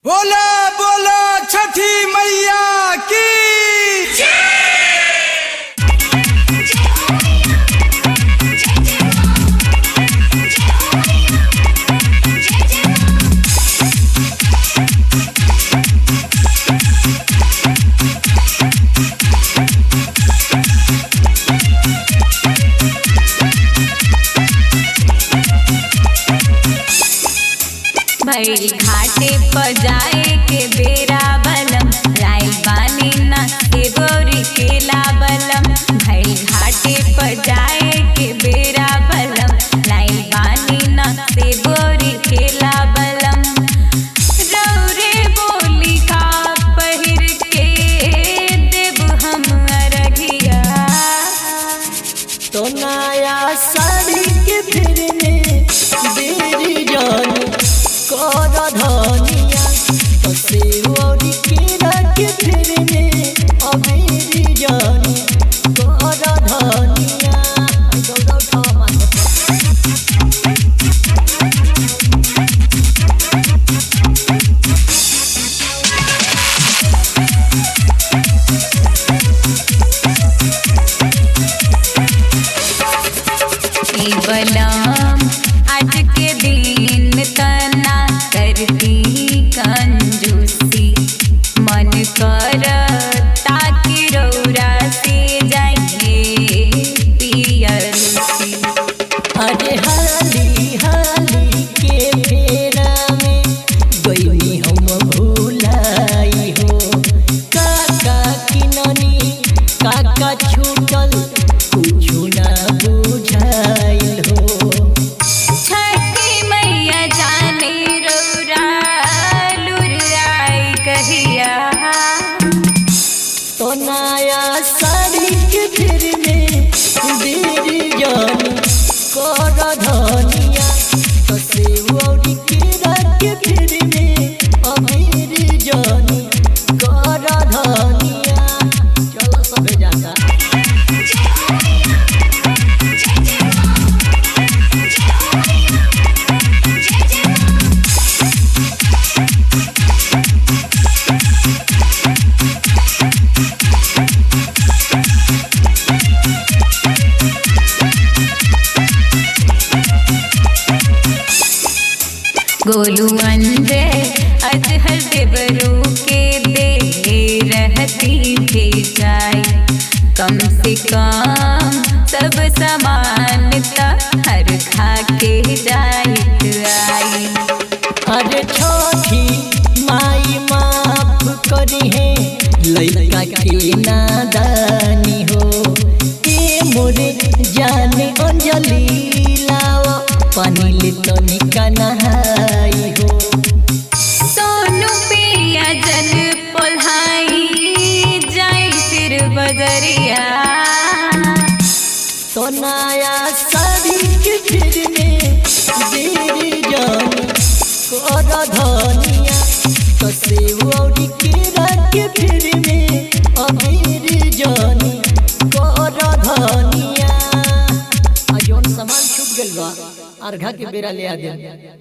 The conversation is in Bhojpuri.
बोला बोला छठी मैया की भइल घाटे पर जाए के बेरा बलम लाइल बानी ना देवरी केला बलम। भइल घाटे पर जाए के बेरा बलम लाइल बानी ना देवरी केला बलम। रौरे बोली का पहिर के देव हम अरघिया तो नया साड़ी के फिरने देरी जानी कर धनिया तो सेवरी केरा के फिरने अबेरी जानी कर धनिया दौड़ उठा बलम आज के दिन तना करती कंजूसी मन कर ताकि रौरा से जाइए पियलसी। अरे हाली हाली के फेरा में गईनी हम भूलाई हो काका किननी काका छूटल कुछु ना बुझाइल हो। छठी मैया जाने रौरा लुराई कहिया तो नया साड़ी के फिरने देरी जानी कर धनिया तो सेवरी केरा के फिरने अबेरी जानी कर धनिया। चलो सबे जाता गोलू अंदे अजहर देवरू के दे रहती भेजाई कम से कम सब सामान हर खा के जाइत आई। अरे छोटी माई माफ करी है लइका के नादानी हो ए मोरे जाने अंजलि लावा पानी ले तनिका नहाई हो। सोनू पिया जल पोल्हाई जाई फिर बदरिया तो नया साड़ी के फिरने देरी जानी कर धनिया तो सेवरी केरा के फिरने अबेरी जानी कर धनिया। आ जौन सामान छूट गइल बा अर्घा के बेरा ले आ दे।